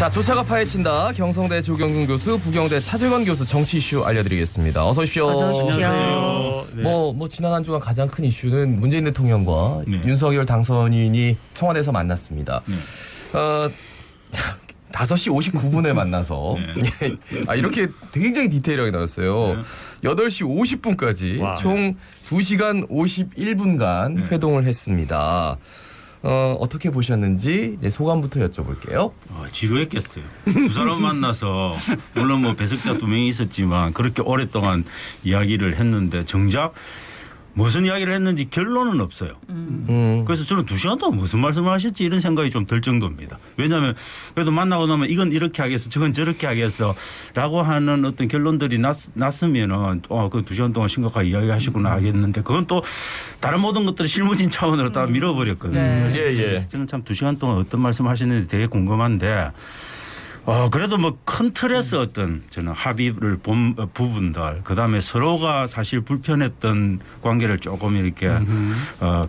자, 조차가 파헤친다. 경성대 조경근 교수, 부경대 차재건 교수 정치 이슈 알려드리겠습니다. 어서 오십시오. 어서 오십시오. 안녕하세요. 네. 뭐 지난 한 주간 가장 큰 이슈는 문재인 대통령과 네. 윤석열 당선인이 청와대에서 만났습니다. 네. 5시 59분에 만나서 네. 이렇게 굉장히 디테일하게 나왔어요. 네. 8시 50분까지 와. 총 2시간 51분간 회동을 했습니다. 어떻게 보셨는지 이제 소감부터 여쭤볼게요. 지루했겠어요. 두 사람 만나서 물론 뭐 배석자 2명이 있었지만 그렇게 오랫동안 이야기를 했는데 정작 무슨 이야기를 했는지 결론은 없어요. 그래서 저는 2시간 동안 무슨 말씀을 하실지 이런 생각이 좀 들 정도입니다. 왜냐하면 그래도 만나고 나면 이건 이렇게 하겠어, 저건 저렇게 하겠어 라고 하는 어떤 결론들이 났으면은 그 2시간 동안 심각하게 이야기하시구나 하겠는데 그건 또 다른 모든 것들을 실무진 차원으로 다 밀어버렸거든요. 네. 예. 저는 참 2시간 동안 어떤 말씀 하시는지 되게 궁금한데 그래도 뭐 큰 틀에서 어떤 저는 합의를 본 부분들 그다음에 서로가 사실 불편했던 관계를 조금 이렇게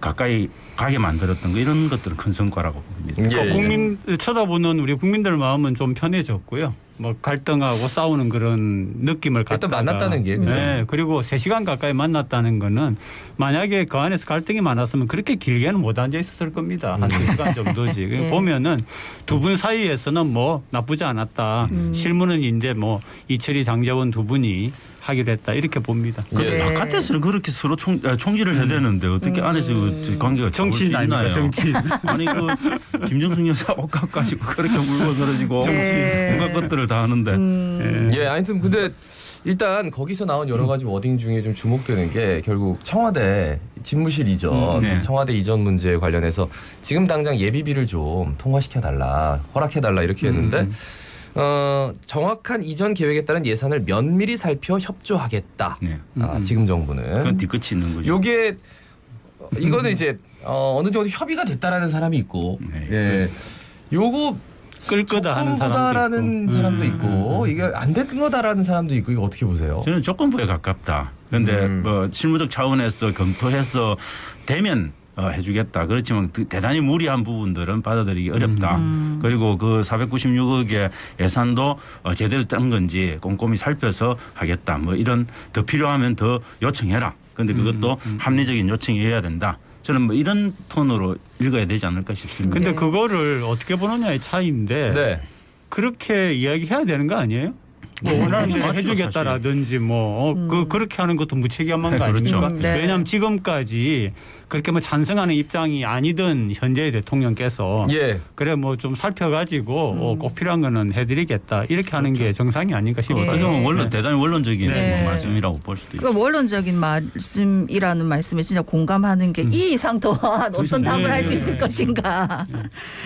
가까이 가게 만들었던 거 이런 것들은 큰 성과라고 봅니다. 예. 국민 쳐다보는 우리 국민들 마음은 좀 편해졌고요. 뭐 갈등하고 싸우는 그런 느낌을 일단 갖다가 만났다는 게 그죠? 네. 그리고 3시간 가까이 만났다는 거는 만약에 그 안에서 갈등이 많았으면 그렇게 길게는 못 앉아 있었을 겁니다. 한 2시간 정도지. 네. 보면은 두 분 사이에서는 뭐 나쁘지 않았다. 실무는 이제 뭐 이철이 장재원 두 분이 하기로 했다. 이렇게 봅니다. 예. 바깥에서는 그렇게 서로 총질을 해야 되는데 어떻게 안에서 그 관계가 정치인 좋을 수 아닙니까? 있나요? 정치인. 아니 그 김정숙 여사 옷값 가지고 그렇게 물고 늘어지고 네. 온갖 것들을 다 하는데 예, 하여튼 근데 일단 거기서 나온 여러 가지 워딩 중에 좀 주목되는 게 결국 청와대 집무실 이전, 네. 청와대 이전 문제에 관련해서 지금 당장 예비비를 좀 통과시켜달라, 허락해달라 이렇게 했는데 정확한 이전 계획에 따른 예산을 면밀히 살펴 협조하겠다. 네. 지금 정부는. 그건 뒤끝이 있는 거죠. 요게 이거는 이제 어느 정도 협의가 됐다라는 사람이 있고, 네. 예, 요거 끌 거다 하는 조건부다라는 사람도 있고 이게 안 됐던 거다라는 사람도 있고 이거 어떻게 보세요? 저는 조건부에 가깝다. 그런데 뭐 실무적 차원에서 검토해서 되면 해주겠다. 그렇지만 대단히 무리한 부분들은 받아들이기 어렵다. 그리고 그 496억의 예산도 제대로 짠 건지 꼼꼼히 살펴서 하겠다. 뭐 이런 더 필요하면 더 요청해라. 그런데 그것도 합리적인 요청이어야 된다. 저는 뭐 이런 톤으로 읽어야 되지 않을까 싶습니다. 근데 그거를 어떻게 보느냐의 차이인데 네. 그렇게 이야기해야 되는 거 아니에요? 뭐 원하는 대로 맞죠, 해주겠다라든지 그렇게 하는 것도 무책임한 거 그렇죠. 아닙니까? 네. 왜냐하면 지금까지 그렇게 뭐 찬성하는 입장이 아니던 현재 대통령께서 예. 그래 뭐 좀 살펴가지고 꼭 필요한 거는 해드리겠다 이렇게 하는 게 정상이 아닌가 싶어요. 어떻게 보면 대단히 원론적인 네. 말씀이라고 볼 수도 있죠. 그 원론적인 말씀이라는 말씀에 진짜 공감하는 게 이 이상 더한 어떤 답을 할 수 있을 것인가.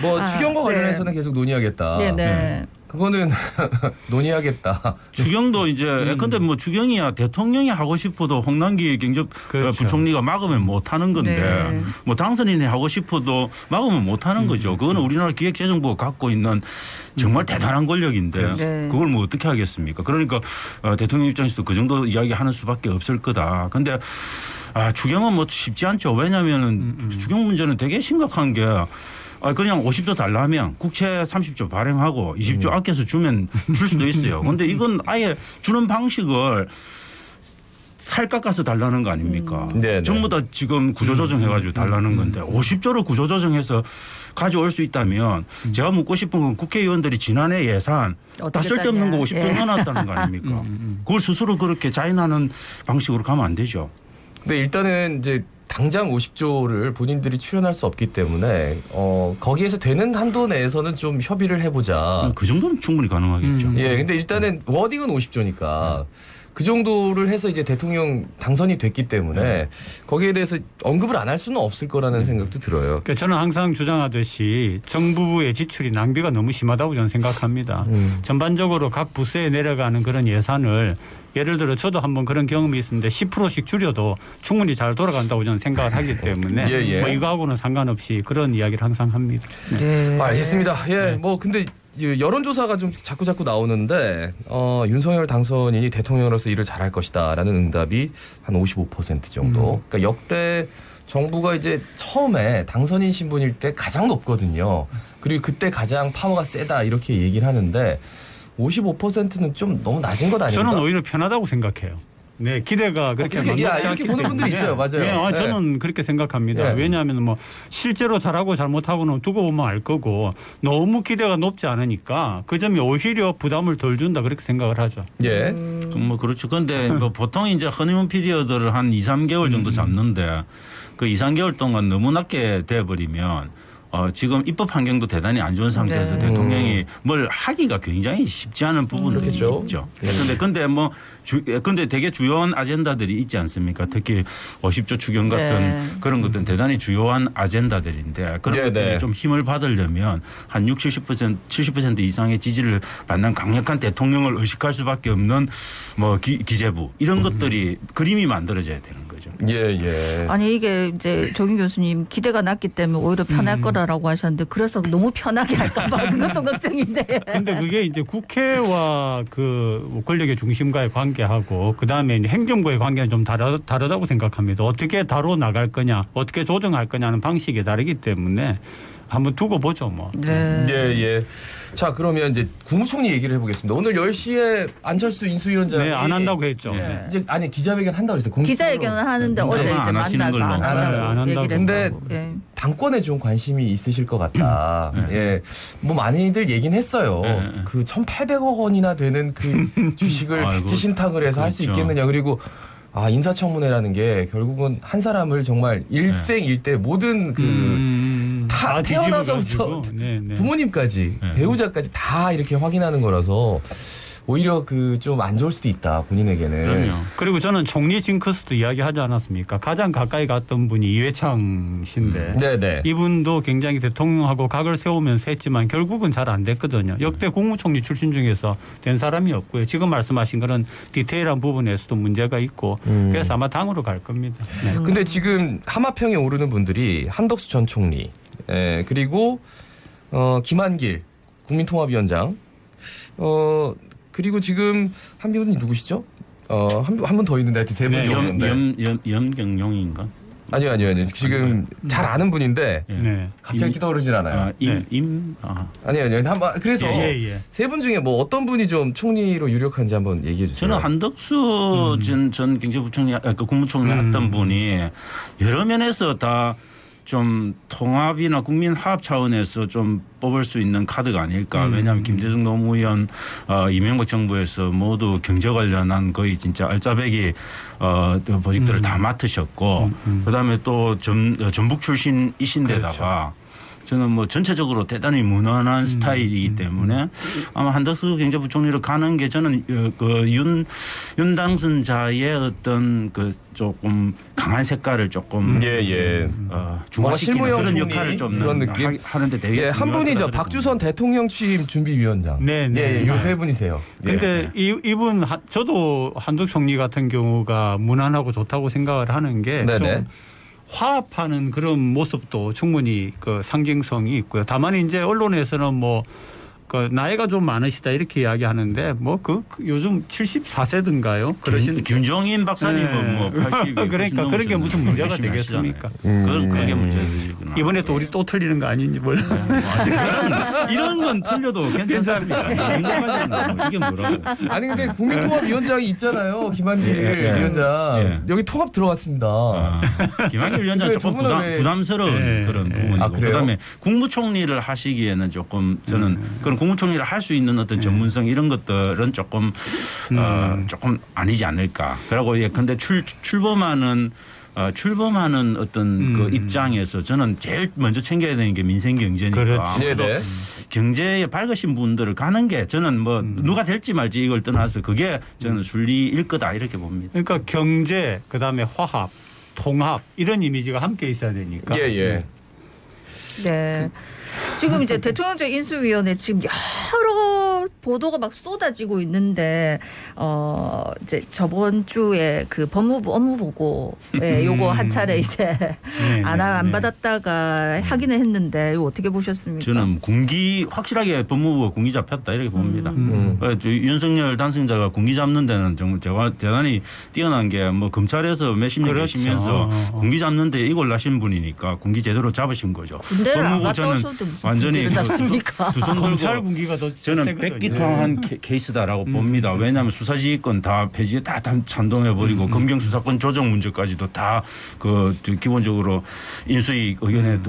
뭐 추경과 네. 관련해서는 계속 논의하겠다. 네네. 그거는 논의하겠다. 추경도 이제 근데 뭐 추경이야 대통령이 하고 싶어도 홍남기 경제부총리가 막으면 못 하는 건데 네. 뭐 당선인이 하고 싶어도 막으면 못 하는 거죠. 그거는 우리나라 기획재정부가 갖고 있는 정말 대단한 권력인데 네. 그걸 뭐 어떻게 하겠습니까? 그러니까 대통령 입장에서도 그 정도 이야기하는 수밖에 없을 거다. 근데 추경은 뭐 쉽지 않죠. 왜냐하면은 추경 문제는 되게 심각한 게 그냥 50조 달라 하면 국채 30조 발행하고 20조 아껴서 주면 줄 수도 있어요. 그런데 이건 아예 주는 방식을 살 깎아서 달라는 거 아닙니까? 네. 전부 다 지금 구조조정해가지고 달라는 건데 50조를 구조조정해서 가져올 수 있다면 제가 묻고 싶은 건 국회의원들이 지난해 예산 다 어떻게 쓸데없는 거 짰냐. 50조 예. 넣어놨다는 거 아닙니까? 그걸 스스로 그렇게 자인하는 방식으로 가면 안 되죠. 근데 일단은 이제 당장 50조를 본인들이 출연할 수 없기 때문에 거기에서 되는 한도 내에서는 좀 협의를 해보자. 그 정도는 충분히 가능하겠죠. 예, 근데 일단은 워딩은 50조니까 그 정도를 해서 이제 대통령 당선이 됐기 때문에 거기에 대해서 언급을 안 할 수는 없을 거라는 생각도 들어요. 그러니까 저는 항상 주장하듯이 정부의 지출이 낭비가 너무 심하다고 저는 생각합니다. 전반적으로 각 부서에 내려가는 그런 예산을 예를 들어 저도 한번 그런 경험이 있었는데 10%씩 줄여도 충분히 잘 돌아간다고 저는 생각을 하기 때문에 예. 뭐 이거하고는 상관없이 그런 이야기를 항상 합니다. 네. 알겠습니다. 예, 뭐 근데 여론조사가 좀 자꾸 나오는데 윤석열 당선인이 대통령으로서 일을 잘할 것이다라는 응답이 한 55% 정도. 그러니까 역대 정부가 이제 처음에 당선인 신분일 때 가장 높거든요. 그리고 그때 가장 파워가 세다 이렇게 얘기를 하는데 55%는 좀 너무 낮은 것 아닙니까? 저는 오히려 편하다고 생각해요. 네, 기대가 그렇게 어떻게, 만만치 이렇게 않기 보는 분들이 때문에. 있어요. 맞아요. 네, 네. 저는 그렇게 생각합니다. 네. 왜냐하면 뭐 실제로 잘하고 잘못하고는 두고 보면 알 거고 너무 기대가 높지 않으니까 그 점이 오히려 부담을 덜 준다 그렇게 생각을 하죠. 예. 뭐 그렇죠. 근데 뭐 보통 이제 허니문 피리어드를 한 2, 3개월 정도 잡는데 그 2, 3개월 동안 너무 낮게 돼버리면 지금 입법 환경도 대단히 안 좋은 상태에서 네. 대통령이 뭘 하기가 굉장히 쉽지 않은 부분들이 그렇죠. 있죠. 근데 뭐 근데 되게 주요한 아젠다들이 있지 않습니까? 특히 10조 추경 같은 네. 그런 것들은 대단히 주요한 아젠다들인데 그런 네, 것들이 네. 좀 힘을 받으려면 한 60, 70% 이상의 지지를 받는 강력한 대통령을 의식할 수밖에 없는 뭐 기재부 이런 것들이 그림이 만들어져야 되는 거죠. 예, 예. 아니 이게 이제 조경 교수님 기대가 낮기 때문에 오히려 편할 거라고 하셨는데 그래서 너무 편하게 할까봐 그것도 걱정인데. 근데 그게 이제 국회와 그 권력의 중심과의 관계하고 그다음에 이제 행정부의 관계는 좀 다르다고 생각합니다. 어떻게 다뤄 나갈 거냐, 어떻게 조정할 거냐는 방식이 다르기 때문에 한번 두고 보죠, 뭐. 네. 예, 예. 자, 그러면 이제 국무총리 얘기를 해보겠습니다. 오늘 10시에 안철수 인수위원장이 네, 안 한다고 했죠. 예. 네. 이제 아니 기자회견 한다고 그랬어요. 공식적으로. 기자회견을 하는데 어제 아마 이제 안 하시는 만나서 걸로. 안 한다고 안 한다고. 얘기를 근데 했다고. 예. 당권에 좀 관심이 있으실 것 같다. 예. 뭐 많이들 얘긴 했어요. 네. 그 1,800억 원이나 되는 그 주식을 아이고, 백지 신탁을 해서 할 수 그렇죠. 있겠느냐. 그리고 인사청문회라는 게 결국은 한 사람을 정말 일생일대 모든 그 다 태어나서부터 네, 네. 부모님까지 네. 배우자까지 다 이렇게 확인하는 거라서 오히려 그 좀 안 좋을 수도 있다 본인에게는. 그럼요. 그리고 저는 총리 징크스도 이야기하지 않았습니까? 가장 가까이 갔던 분이 이회창 씨인데 네네. 이분도 굉장히 대통령하고 각을 세우면서 했지만 결국은 잘 안 됐거든요. 역대 국무총리 출신 중에서 된 사람이 없고요. 지금 말씀하신 그런 디테일한 부분에서도 문제가 있고 그래서 아마 당으로 갈 겁니다. 네. 근데 지금 하마평에 오르는 분들이 한덕수 전 총리, 그리고 김한길 국민통합위원장, 그리고 지금 한 분이 누구시죠? 한 분 더 있는데 하여튼 세 분 네, 정도 있는데. 염경용인가? 아니요. 지금 잘 아는 분인데 예. 네. 갑자기 떠오르진 않아요. 아니요. 한번 그래서 예. 세 분 중에 뭐 어떤 분이 좀 총리로 유력한지 한번 얘기해 주세요. 저는 한덕수 전 경제부총리, 국무총리 했던 분이 여러 면에서 다 좀 통합이나 국민 화합 차원에서 좀 뽑을 수 있는 카드가 아닐까. 왜냐하면 김대중 노무현, 이명박 정부에서 모두 경제 관련한 거의 진짜 알짜배기 보직들을 다 맡으셨고, 그다음에 또 전북 출신이신데다가. 저는 뭐 전체적으로 대단히 무난한 스타일이기 때문에 아마 한덕수 경제부총리로 가는 게 저는 윤 당선자의 어떤 그 조금 강한 색깔을 조금 중화시키는 실무형 그런 총리 역할을 좀 그런 느낌? 하는데 되게 한 분이죠. 박주선 대통령 취임 준비위원장. 네. 요 세 분이세요. 근데 이분 저도 한덕수 총리 같은 경우가 무난하고 좋다고 생각을 하는 게 네네. 좀 화합하는 그런 모습도 충분히 그 상징성이 있고요. 다만 이제 언론에서는 뭐 그 나이가 좀 많으시다 이렇게 이야기하는데 뭐 그 요즘 74세든가요? 그러신 김종인 박사님은 뭐 80이 그러니까 그런 게 무슨 문제가 되겠습니까? 그건 그게 문제지. 이번에 또 우리 또 틀리는 거 아닌지 몰라. 이런 건 틀려도 괜찮습니다. 이게 뭐라고? 아니 근데 국민통합위원장이 있잖아요. 김한길 위원장. 여기 통합 들어갔습니다. 김한길 위원장 조금 부담스러운 그런 부분이고 그다음에 국무총리를 하시기에는 조금 저는 그런 국무총리를 할 수 있는 어떤 전문성 이런 것들은 조금 아니지 않을까. 그리고 근데 출범하는 어떤 그 입장에서 저는 제일 먼저 챙겨야 되는 게 민생 경제니까. 그렇지. 네네. 경제에 밝으신 분들을 가는 게 저는 뭐 누가 될지 말지 이걸 떠나서 그게 저는 순리일 거다 이렇게 봅니다. 그러니까 경제 그다음에 화합, 통합 이런 이미지가 함께 있어야 되니까. 예. 네. 지금 이제 대통령제 인수위원회 지금 여러 보도가 막 쏟아지고 있는데 이제 저번 주에 그 법무부 업무보고에 요거 한 차례 이제 안 받았다가 하기는 했는데 이거 어떻게 보셨습니까? 저는 확실하게 법무부가 군기 잡혔다 이렇게 봅니다. 윤석열 당선자가 군기 잡는 데는 정말 제가 대단히 뛰어난 게 뭐 검찰에서 몇십 년 그렇죠. 계시면서 군기 잡는데 이걸 나신 분이니까 군기 제대로 잡으신 거죠. 군대를 안 갔다 저는 오셔도 무슨 완전히 군기를 잡습니까? 두손 검찰 들고 군기가 더 저는 세거든요. 백기통한 케이스다라고 봅니다. 왜냐하면 수사지휘권 다 폐지에 다 찬동해버리고 검경 수사권 조정 문제까지도 다 그 기본적으로 인수위 의견에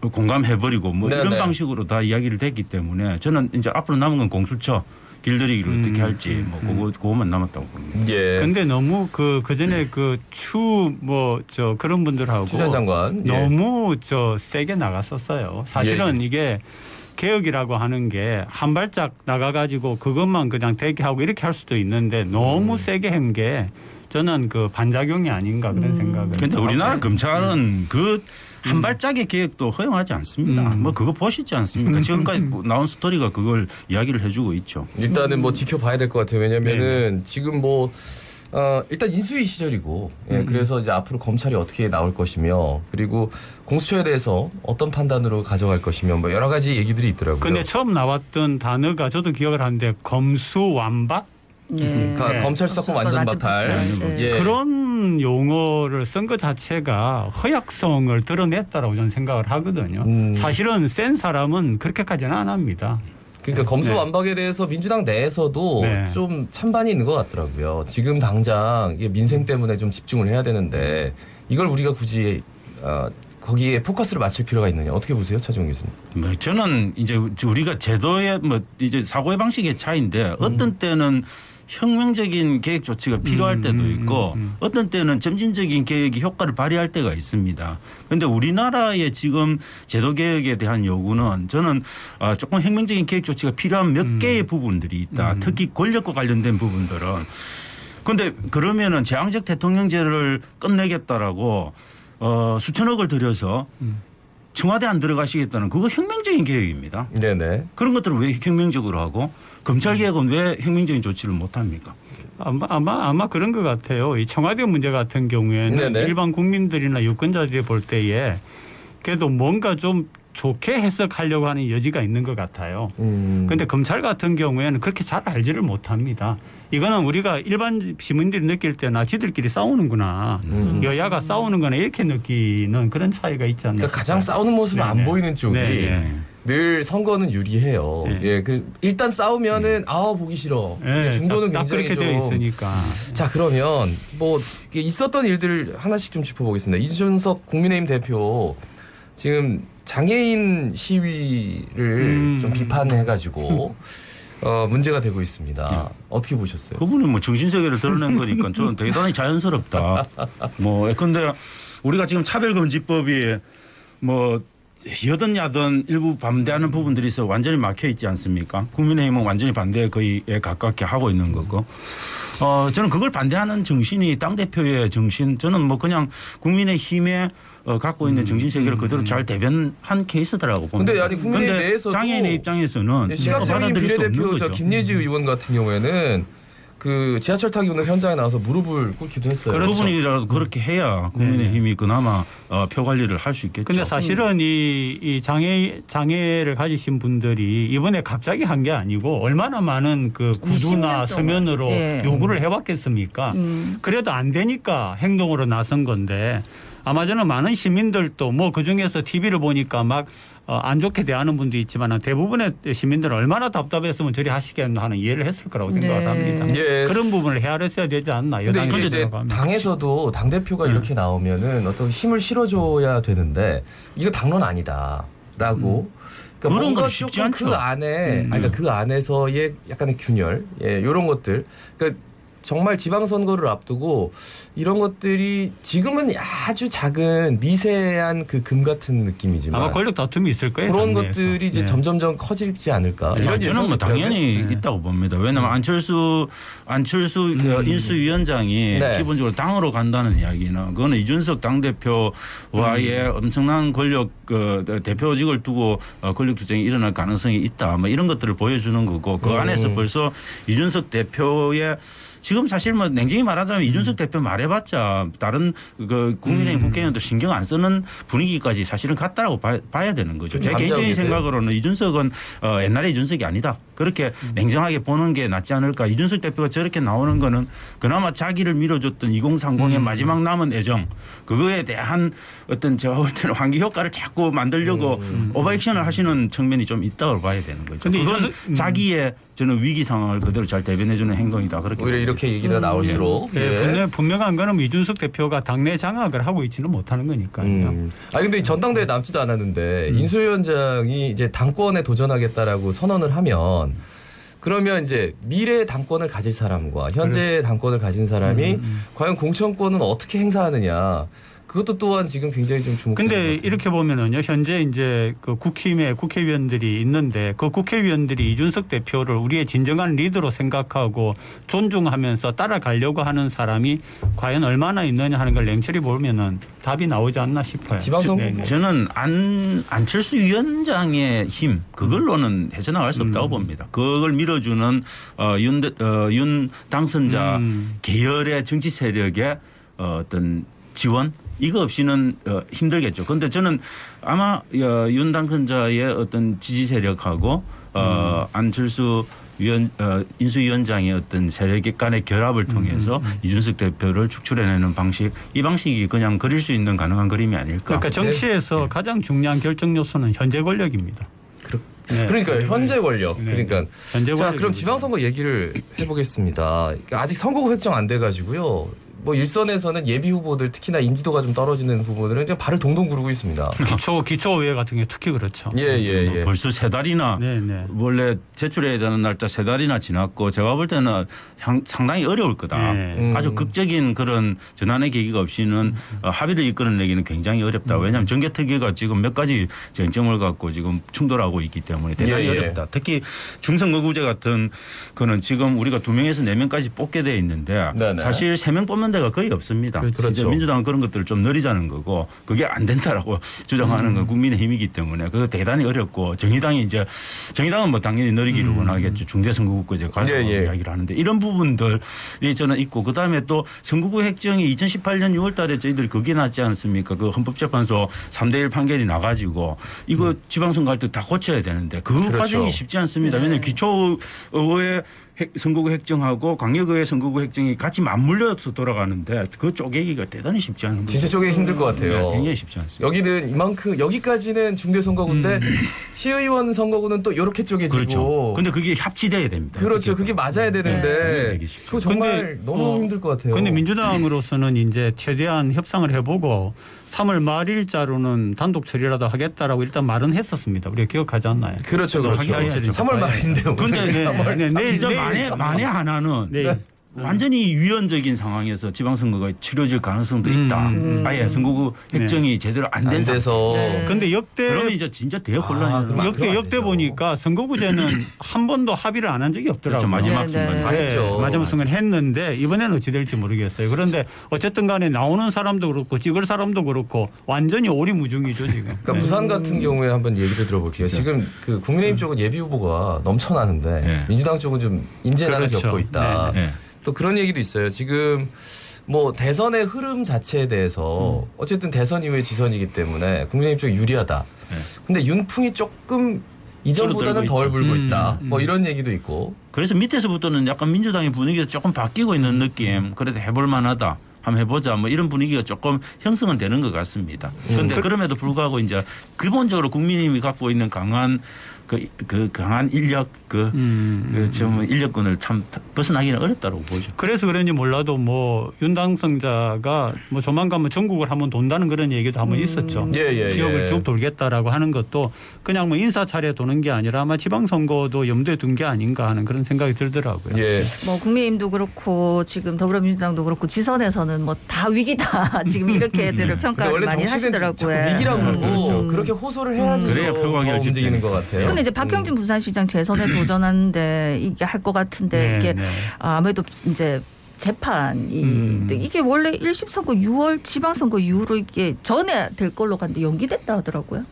공감해버리고 뭐 네네. 이런 방식으로 다 이야기를 됐기 때문에 저는 이제 앞으로 남은 건 공수처 길들이기를 어떻게 할지 뭐 그거만 남았다고 봅니다. 예. 근데 너무 그 전에 그런 분들하고 추 전 장관. 예. 너무 세게 나갔었어요. 사실은 이게 개혁이라고 하는 게 한 발짝 나가가지고 그것만 그냥 대기하고 이렇게 할 수도 있는데 너무 세게 한 게 저는 그 반작용이 아닌가 그런 생각을. 그런데 우리나라 검찰은 그 한 발짝의 계획도 허용하지 않습니다. 뭐 그거 보시지 않습니까? 지금까지 나온 스토리가 그걸 이야기를 해주고 있죠. 일단은 뭐 지켜봐야 될 것 같아요. 왜냐면은 지금 뭐 일단 인수위 시절이고 그래서 이제 앞으로 검찰이 어떻게 나올 것이며 그리고 공수처에 대해서 어떤 판단으로 가져갈 것이며 뭐 여러 가지 얘기들이 있더라고요. 근데 처음 나왔던 단어가 저도 기억을 하는데 검수완박 그러니까 검찰 수사권 완전 박탈. 예. 그런 용어를 쓴 것 자체가 허약성을 드러냈다라고 저는 생각을 하거든요. 사실은 센 사람은 그렇게까지는 안 합니다. 그러니까 검수완박에 대해서 민주당 내에서도 좀 찬반이 있는 것 같더라고요. 지금 당장 이게 민생 때문에 좀 집중을 해야 되는데 이걸 우리가 굳이 거기에 포커스를 맞출 필요가 있느냐 어떻게 보세요, 차지원 교수님? 저는 이제 우리가 제도의 뭐 이제 사고의 방식의 차이인데 어떤 때는 혁명적인 계획 조치가 필요할 때도 있고 어떤 때는 점진적인 계획이 효과를 발휘할 때가 있습니다. 그런데 우리나라의 지금 제도 개혁에 대한 요구는 저는 조금 혁명적인 계획 조치가 필요한 몇 개의 부분들이 있다. 특히 권력과 관련된 부분들은. 그런데 그러면은 제왕적 대통령제를 끝내겠다라고 수천억을 들여서 청와대 안 들어가시겠다는 그거 혁명적인 계획입니다. 네네. 그런 것들을 왜 혁명적으로 하고 검찰 개혁은 왜 혁명적인 조치를 못 합니까? 아마 그런 것 같아요. 이 청와대 문제 같은 경우에는 네네. 일반 국민들이나 유권자들이 볼 때에 그래도 뭔가 좀 좋게 해석하려고 하는 여지가 있는 것 같아요. 그런데 검찰 같은 경우에는 그렇게 잘 알지를 못합니다. 이거는 우리가 일반 시민들이 느낄 때나 지들끼리 싸우는구나. 여야가 싸우는구나 이렇게 느끼는 그런 차이가 있지 않나. 그러니까 가장 싸우는 모습을 안 보이는 쪽이 네. 늘 선거는 유리해요. 네. 예, 일단 싸우면은 보기 싫어. 중도는 딱 굉장히 그렇게 되어 있으니까. 자, 그러면 뭐 이게 있었던 일들 하나씩 좀 짚어보겠습니다. 이준석 국민의힘 대표 지금 장애인 시위를 좀 비판해가지고 문제가 되고 있습니다. 어떻게 보셨어요? 그분은 뭐 정신세계를 드러낸 거니까 저는 대단히 자연스럽다. 뭐 근데 우리가 지금 차별금지법이 뭐 여든 야든 일부 반대하는 부분들이 있어 완전히 막혀 있지 않습니까? 국민의힘은 완전히 반대에 거의 가깝게 하고 있는 거고. 저는 그걸 반대하는 정신이 당대표의 정신, 저는 뭐 그냥 국민의힘에 갖고 있는 정신세계를 그대로 잘 대변한 케이스더라고 봅니다. 근데 아니 국민의힘 내에서도 장애인의 입장에서는 시각장애인 받아들일 수 없는 비례대표 거죠. 김예지 의원 같은 경우에는 그 지하철 타기 오늘 현장에 나와서 무릎을 꿇기도 했어요. 그 부분이라도 그렇게 해야 국민의힘이 그나마 표 관리를 할 수 있겠죠. 근데 사실은 이 장애를 가지신 분들이 이번에 갑자기 한 게 아니고 얼마나 많은 그 구두나 20년 동안. 서면으로 요구를 해왔겠습니까? 그래도 안 되니까 행동으로 나선 건데 아마 저는 많은 시민들도 뭐 그중에서 TV를 보니까 막 안 좋게 대하는 분도 있지만 대부분의 시민들은 얼마나 답답했으면 저리 하시겠나 하는 이해를 했을 거라고 생각을 합니다. 예. 그런 부분을 헤아렸어야 되지 않나. 근데 여당이 이제 들어가면. 당에서도 당 대표가 이렇게 나오면은 어떤 힘을 실어줘야 되는데 이거 당론 아니다라고. 그러니까 그런 뭔가 건 쉽지 조금 않죠. 그 안에, 그러니까 그 안에서의 약간의 균열, 이런 것들. 그러니까 정말 지방선거를 앞두고 이런 것들이 지금은 아주 작은 미세한 그 금 같은 느낌이지만 아마 권력 다툼이 있을 거예요. 그런 당내에서. 것들이 이제 네. 점점점 커지지 않을까. 저는 뭐 예상이 당연히 네. 있다고 봅니다. 왜냐하면 안철수 그 인수위원장이 네. 기본적으로 당으로 간다는 이야기는 그거는 이준석 당대표와의 엄청난 권력 대표직을 두고 권력 투쟁이 일어날 가능성이 있다. 뭐 이런 것들을 보여주는 거고 그 안에서 벌써 이준석 대표의 지금 사실 뭐 냉정히 말하자면 이준석 대표 말해봤자 다른 그 국민의힘 국회의원도 신경 안 쓰는 분위기까지 사실은 갔다라고 봐야 되는 거죠. 제 개인적인 생각으로는 이준석은 옛날에 이준석이 아니다. 그렇게 냉정하게 보는 게 낫지 않을까. 이준석 대표가 저렇게 나오는 거는 그나마 자기를 밀어줬던 2030의 마지막 남은 애정 그거에 대한 어떤 제가 볼 때는 환기 효과를 자꾸 만들려고 오버액션을 하시는 측면이 좀 있다고 봐야 되는 거죠. 근데 그건 자기의 저는 위기 상황을 그대로 잘 대변해주는 행동이다. 그렇게 오히려 이렇게 얘기가 나올수록 예. 근데 분명한 거는 이준석 대표가 당내 장악을 하고 있지는 못하는 거니까요. 근데 이 전당대회 남지도 않았는데 인수위원장이 이제 당권에 도전하겠다라고 선언을 하면 그러면 이제 미래의 당권을 가질 사람과 현재의 당권을 가진 사람이 과연 공천권은 어떻게 행사하느냐. 그것도 또한 지금 굉장히 좀 주목되는 것 근데 같아요. 이렇게 보면은요, 현재 이제 그 국힘에 국회의원들이 있는데 그 국회의원들이 이준석 대표를 우리의 진정한 리더로 생각하고 존중하면서 따라가려고 하는 사람이 과연 얼마나 있느냐 하는 걸 냉철히 보면은 답이 나오지 않나 싶어요. 지방선거 저는 안철수 위원장의 힘 그걸로는 헤쳐나갈 수 없다고 봅니다. 그걸 밀어주는 윤 당선자 계열의 정치 세력의 어떤 지원 이거 없이는 힘들겠죠. 그런데 저는 아마 윤 당선자의 어떤 지지 세력하고 안철수 인수위원장의 어떤 세력 간의 결합을 통해서 이준석 대표를 축출해내는 방식 이 방식이 그냥 그릴 수 있는 가능한 그림이 아닐까. 그러니까 정치에서 가장 중요한 결정 요소는 현재 권력입니다. 네. 그러니까요. 현재 권력. 네. 그러니까 현재 자 권력입니다. 그럼 지방선거 얘기를 해보겠습니다. 아직 선거구 획정 안 돼가지고요. 뭐 일선에서는 예비 후보들 특히나 인지도가 좀 떨어지는 후보들은 그냥 발을 동동 구르고 있습니다. 기초의회 같은 게 특히 그렇죠. 예. 벌써 세 달이나 네. 원래 제출해야 되는 날짜 세 달이나 지났고 제가 볼 때는 상당히 어려울 거다. 네. 아주 극적인 그런 전환의 계기가 없이는 합의를 이끌어내기는 굉장히 어렵다. 왜냐하면 정개특위가 지금 몇 가지 쟁점을 갖고 지금 충돌하고 있기 때문에 대단히 어렵다. 특히 중선거구제 같은 거는 지금 우리가 2명에서 4명까지 뽑게 돼 있는데 네네. 사실 3명 뽑는 데가 거의 없습니다. 그렇죠. 민주당은 그런 것들을 좀 느리자는 거고 그게 안 된다라고 주장하는 건 국민의힘이기 때문에 그거 대단히 어렵고 정의당은 뭐 당연히 느리기를 원하겠죠. 중대선거구제 가지고 이야기를 하는데 이런 부분들이 저는 있고 그다음에 또 선거구 획정이 2018년 6월 달에 저희들이 그게 났지 않습니까? 그 헌법재판소 3대1 판결이 나가지고 이거 지방선거 할 때 다 고쳐야 되는데 그 그렇죠. 과정이 쉽지 않습니다. 왜냐하면 기초의회 선거구 획정하고 광역의회 선거구 획정이 같이 맞물려서 돌아가는데 그 쪼개기가 대단히 쉽지 않은 거죠. 진짜 쪼개기 힘들 것 같아요. 네, 굉장히 쉽지 않습니다. 여기는 이만큼 여기까지는 중대선거구인데 시의원 선거구는 또 이렇게 쪼개지고. 그렇죠. 근데 그게 합치돼야 됩니다. 그렇죠. 그게 맞아야 되는데 되기 쉽죠. 그거 정말 근데, 너무 힘들 것 같아요. 근데 민주당으로서는 이제 최대한 협상을 해보고 3월 말일자로는 단독 처리라도 하겠다라고 일단 말은 했었습니다. 우리가 기억하지 않나요? 그렇죠. 확인해야죠. 3월 말인데요. 근데 진짜 만에 하나는 네. 완전히 유연적인 상황에서 지방선거가 치러질 가능성도 있다. 아예 선거구 획정이 제대로 안 된 돼서. 네. 근데 역대 그러면 이제 진짜 대혼란이에요. 그럼 안 역대 되죠. 보니까 선거구제는 한 번도 합의를 안 한 적이 없더라고요. 그렇죠. 마지막 네, 순간. 네. 다 했죠. 마지막 순간 했는데 이번에는 어찌 될지 모르겠어요. 그런데 어쨌든 간에 나오는 사람도 그렇고 찍을 사람도 그렇고 완전히 오리무중이죠 지금. 그러니까 네. 부산 같은 경우에 한번 얘기를 들어볼게요. 지금 그 국민의힘 쪽은 예비 후보가 넘쳐나는데 네. 민주당 쪽은 좀 인재난을 그렇죠. 겪고 있다. 네. 또 그런 얘기도 있어요. 지금 뭐 대선의 흐름 자체에 대해서 어쨌든 대선 이후에 지선이기 때문에 국민의힘 쪽이 유리하다. 네. 근데 윤풍이 조금 이전보다는 줄어들고 덜 있죠. 불고 있다. 뭐 이런 얘기도 있고. 그래서 밑에서부터는 약간 민주당의 분위기가 조금 바뀌고 있는 느낌. 그래도 해볼 만하다. 한번 해보자. 뭐 이런 분위기가 조금 형성은 되는 것 같습니다. 그런데 그럼에도 불구하고 이제 기본적으로 국민의힘이 갖고 있는 강한 그 강한 인력 좀 인력군을 참 벗어나기는 어렵다고 보죠. 그래서 그런지 몰라도 뭐 윤당성자가 뭐 조만간 뭐 전국을 한번 돈다는 그런 얘기도 한번 있었죠. 지역을 쭉 돌겠다라고 하는 것도 그냥 뭐 인사차례 도는 게 아니라 아마 지방선거도 염두에 둔 게 아닌가 하는 그런 생각이 들더라고요. 예. 뭐 국민의힘도 그렇고 지금 더불어민주당도 그렇고 지선에서는 뭐 다 위기다 지금 이렇게들을 평가를 원래 많이 정치는 자꾸 하시더라고요. 위기라고 그러고 그렇죠. 그렇게 호소를 해야지 그래야 더 표가 움직이는 것 같아요. 근데 이제 박형준 부산시장 재선에 도전하는데 이게 할 것 같은데 이게 아무래도 이제 재판이 이게 원래 1심 선거 6월 지방선거 이후로 이게 전에 될 걸로 갔는데 연기됐다 하더라고요.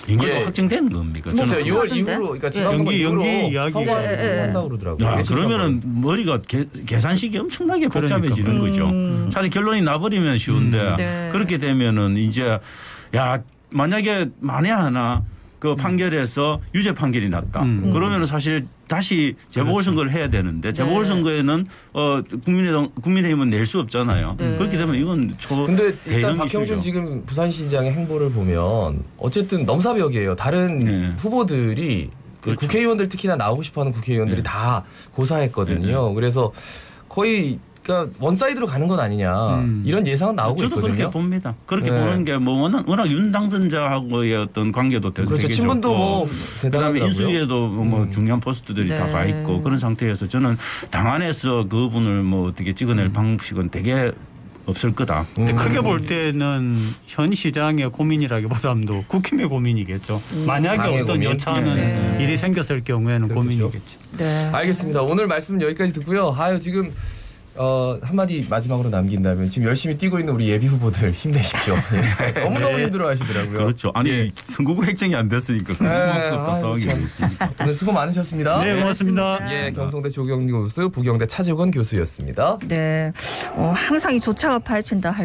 연기가 예. 확정된 겁니까? 뭐 저는 6월 그러던데? 이후로 그러니까 예. 지방선거 연기 이후로 이야기가. 선거를 한다고 그러더라고요. 야, 일심 그러면은 선거를. 머리가 계산식이 엄청나게 복잡해지는 거죠. 차라리 결론이 나버리면 쉬운데 네. 그렇게 되면은 이제 야 만약에 만에 하나 그 판결에서 유죄 판결이 났다. 그러면은 사실 다시 재보궐선거를 해야 되는데 재보궐선거에는 국민의힘은 낼 수 없잖아요. 네. 그렇게 되면 이건 근데 일단 대형 박형준 이슈죠. 지금 부산시장의 행보를 보면 어쨌든 넘사벽이에요. 다른 네. 후보들이 그 그렇죠. 국회의원들 특히나 나오고 싶어하는 국회의원들이 네. 다 고사했거든요. 그래서 거의 그러니까 원사이드로 가는 건 아니냐 이런 예상은 나오고 저도 있거든요. 그렇게 봅니다. 그렇게 네. 보는 게 뭐 워낙 윤 당선자하고의 어떤 관계도 되게 그렇죠. 좋고 친분도 뭐 그다음에 대단하더라고요. 인수위에도 뭐 중요한 포스트들이 다 네. 가 있고 그런 상태에서 저는 당 안에서 그분을 뭐 어떻게 찍어낼 방식은 되게 없을 거다. 근데 크게 볼 때는 현 시장의 고민이라기보다도 국힘의 고민이겠죠. 만약에 당의 어떤 고민? 여차하는 네. 일이 생겼을 경우에는 그렇죠. 고민이겠죠. 네. 알겠습니다. 오늘 말씀 여기까지 듣고요. 아유 지금 한마디 마지막으로 남긴다면 지금 열심히 뛰고 있는 우리 예비 후보들 힘내십시오. 예. 너무너무 힘들어하시더라고요. 그렇죠. 아니 예. 선거구 획정이 안 됐으니까 네, 답답하게 참. 됐습니다. 오늘 수고 많으셨습니다. 네, 고맙습니다. 고맙습니다. 예, 경성대 조경 교수, 부경대 차재권 교수였습니다. 네. 항상 이 조차가 파헤친다 할